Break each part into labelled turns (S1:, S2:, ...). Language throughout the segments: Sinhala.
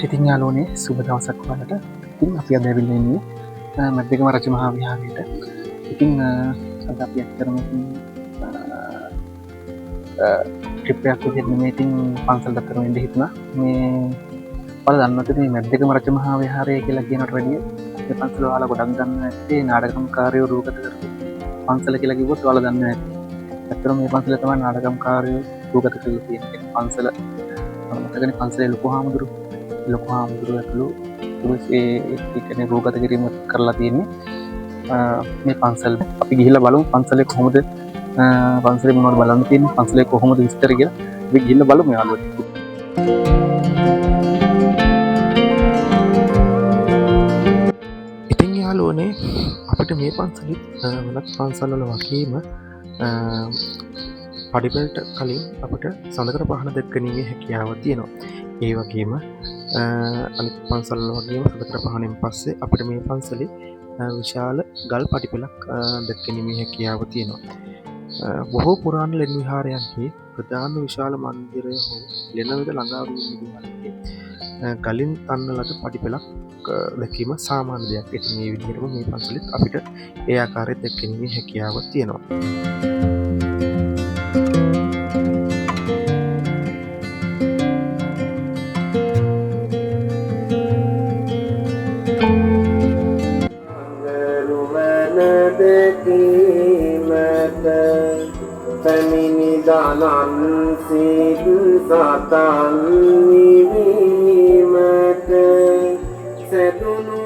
S1: ඉතින් යාළුවනේ සුබ දවසක් ඔයාලට. ඉතින් අපි අද ඇවිල්ලා ඉන්නේ මැද්දේගම රජ මහා විහාරයට. ඉතින් අද අපි ඇත්තටම ට්‍රිප් එකක් විදිහට නෙමෙයි ඉතින් පන්සලට අතර වෙන්න හිතුණා. මේ ඔයාලා දන්නවද මේ මැද්දේගම රජ මහා විහාරය කියලා කියනට වැඩිය මේ පන්සල ඔයාලා ගොඩක් දන්න ඇත්තේ නාටකම්කාරයෝ රූපගත කරපු පන්සල කියලා කිව්වොත් ඔයාලා දන්නවා ඇති. ඇත්තටම මේ පන්සල තමයි නාටකම්කාරයෝ රූපගත කරලා තියෙන්නේ. පන්සල මතකනේ පන්සලේ ලොකු හාමුදුරුවෝ ඇතුළු ඒ රූපගත කිරීම කරලා තියෙන්නේ මේ පන්සල. අපි ගිහිල්ලා බලමු පන්සලේ කොහොමද පන්සලේ මොනවද බලන්න තියෙන්නේ, පන්සලේ කොහොමද විස්තර කියලා අපි ගිහිල්ලා බලමු යාළුවෝ. ඉතින් යාළුවනේ අපිට මේ පන්සලෙත් වෙනත් පන්සල් වල වගේම පඩිපෙළට කලින් අපිට සඳකඩ පහන දැක්කීමේ හැකියාව තියෙනවා. ඒ වගේම අනිත් පන්සල් වල වගේම සඳකඩ පහනෙන් පස්සේ අපිට මේ පන්සලේ විශාල ගල් පඩිපෙළක් දැක්කීමේ හැකියාව තියෙනවා. බොහෝ පුරාණ ලෙන් විහාරයන්හි ප්‍රධාන විශාල මන්දිරය හෝ ලෙනවිද ළඟා වූ විහාරයේ ගලින් තන්න ලද පඩිපෙළක් දැකීම සාමාන්‍ය දෙයක්. ඉතින් මේ විදිහටම මේ පන්සලෙත් අපිට ඒ ආකාරයට දැක්කීමේ හැකියාව තියෙනවා.
S2: පැමිණිදානන් සිත් සතන් නිවීමට සැදුණු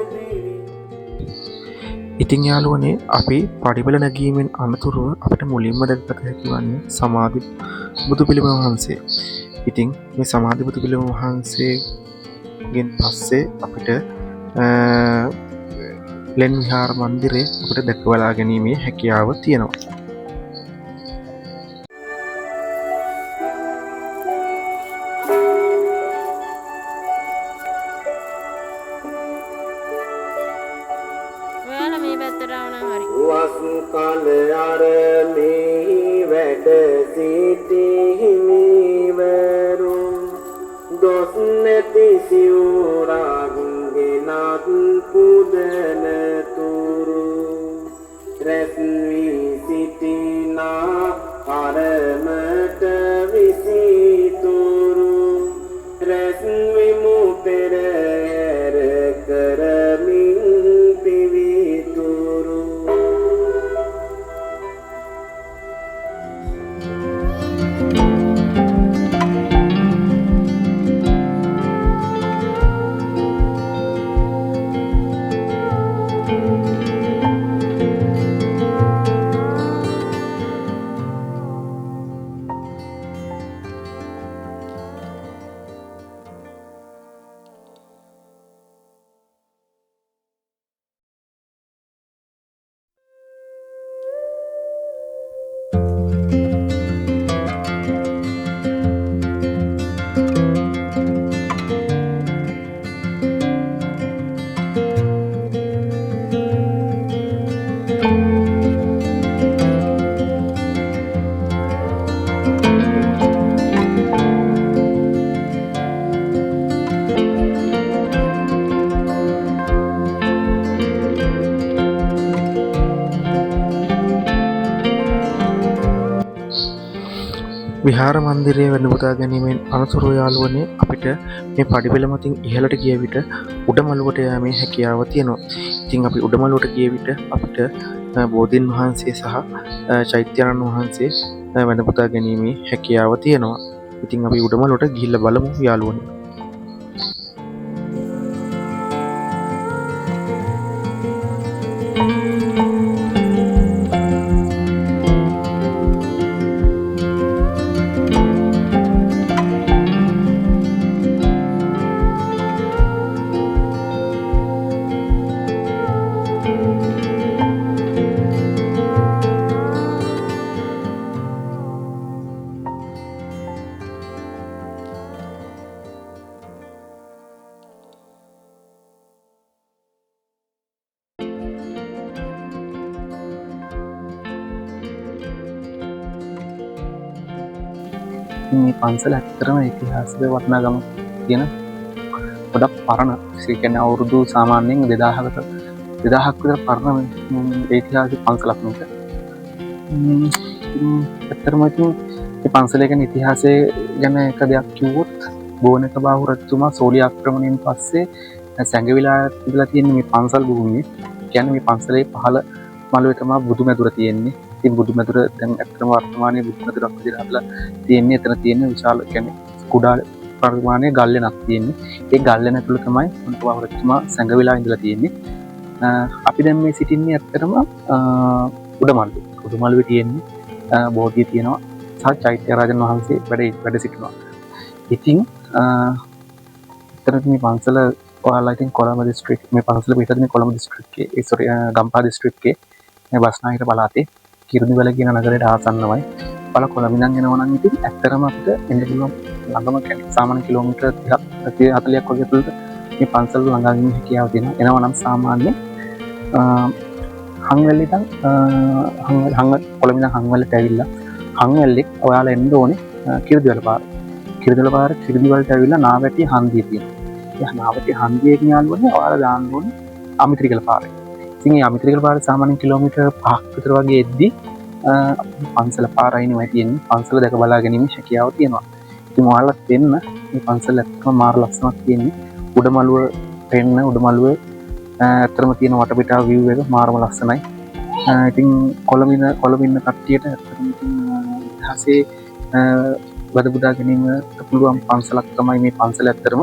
S1: ඉතින් යාළුවනේ අපි පඩිපෙළ නැගීමෙන් අනතුරුව අපිට මුලින්ම දැකගත හැකි වන්නේ සමාධි බුදු පිළිම වහන්සේ. ඉතින් මේ සමාධි බුදු පිළිම වහන්සේගෙන් පස්සේ අපිට ලෙන් විහාර මන්දිරය අපිට දැකවලා ගැනීමේ හැකියාව තියෙනවා.
S2: වස් කල අරමෙහි වැඩ සිටි හිමිවරුන් දොස් නැති සිවුරක් ගෙනත් පුදන තුරු රැස් වී සිටිනා අරමට විසිතුරු රැස් විමු පෙරහැර කරමින්
S1: විහාර මන්දිරය වැඳපුදා ගැනීමෙන් අනතුරුව යාළුවනේ අපිට මේ පඩිපෙළ මතින් ඉහළට ගිය විට උඩමළුවට යාමේ හැකියාව තියෙනවා. ඉතින් අපි උඩමළුවට ගිය විට අපිට බෝධීන් වහන්සේ සහ චෛත්‍යයන්න් වහන්සේ වැඳපුදා ගැනීමේ හැකියාව තියෙනවා. ඉතින් අපි උඩමළුවට ගිහිල්ලා බලමු යාළුවනේ. මේ පන්සල ඇත්තටම ඉතිහාසක වටිනාකම තියෙන ගොඩක් පරණ ඒ කියන්නේ අවුරුදු සාමාන්‍යයෙන් 2000කට 2000ක් විතර පරණ ඓතිහාසික පන්සලක් මේක. ඇත්තටම ඉතින් මේ පන්සලේ ගැන ඉතිහාසය ගැන එක දෙයක් කිව්වොත් බෝනක බාහු රජතුමා සෝලිය ආක්‍රමණයෙන් පස්සේ සැඟවිලා ඉඳලා තියෙන මේ පන්සල් භූමියේ කියන්නේ මේ පන්සලේ පහළ මළුවේ තමයි බුදුමැදුර තියෙන්නේ. ඉතින් බුදුමැදුර දැන් ඇත්තටම වර්තමානයේ බුදුමැදුරක් විදිහට හදලා තියෙන්නේ. එතන තියෙන විශාල කියන්නේ කුඩා පරිමාණයේ ගල්ලෙනක් තියෙන්නේ. ඒ ගල්ලෙන තුල තමයි බෝනක බාහු රජතුමා සැඟවිලා ඉඳලා තියෙන්නේ. අපි දැන් මේ සිටින්නේ ඇත්තටම උඩමළුවේ. උඩමළුවේ තියෙන්නේ බෝධිය තියෙනවා සහ චෛත්‍යරාජන් වහන්සේ වැඩ සිටිනවා. ඉතින් එතනදී මේ පන්සල ඔයාලා ඉතින් කොළඹ දිස්ත්‍රික් මේ පන්සල පිටතදී කොළඹ දිස්ත්‍රික්කයේ ගම්පහ දිස්ත්‍රික්කයේ මේ බස්නාහිර පළාතේ කිරුණිවැල කියන නගරයට ආසන්නවයි. ඔයාලා කොළඹ ඉඳන් එනවා නම් ඉතින් ඇත්තටම අපිට එන්න පුළුවන් ළඟම සාමාන්‍ය කිලෝමීටර් 30 40ක් වගේ තුරට මේ පන්සල ළඟා ඉන්න හැකියාව තියෙනවා. එනවා නම් සාමාන්‍ය හංවැල්ලේ ඉඳන් කොළඹ ඉඳන් හංවැල්ලට ඇවිල්ලා හංවැල්ලේ ඔයාලා එන්න ඕනේ කිරිදිවැල පාර. කිරිදිවැලට ඇවිල්ලා නාවැටි හන්දිය තියෙනවා. ඒ නාවැටි හන්දියෙන් යාළුවනේ ඔයාලා දාන්න ඕනේ අමිත්‍රිගල පාරේ. ඉතින් මේ අමිත්‍රිගල පාරේ සාමාන්‍යයෙන් කිලෝමීටර් 5ක් විතර වගේ එද්දී පන්සල පාරයිනේ තියෙන්නේ. පන්සල දැක බලා ගැනීම හැකියාව තියෙනවා. ඉතින් ඔයාලා දෙන්න මේ පන්සල ඇත්තම මාර ලස්සනක් තියෙන්නේ. උඩමළුව පෙන්න උඩමළුවේ ඇත්තටම තියෙන වටපිටාව view එක මාරම ලස්සනයි. ඉතින් කොළඹ ඉන්න කට්ටියට ඇත්තටම ඉතින් ඉතිහාසයේ වද බුදා ගැනීමට පුළුවන් පන්සලක් තමයි මේ පන්සල ඇත්තටම.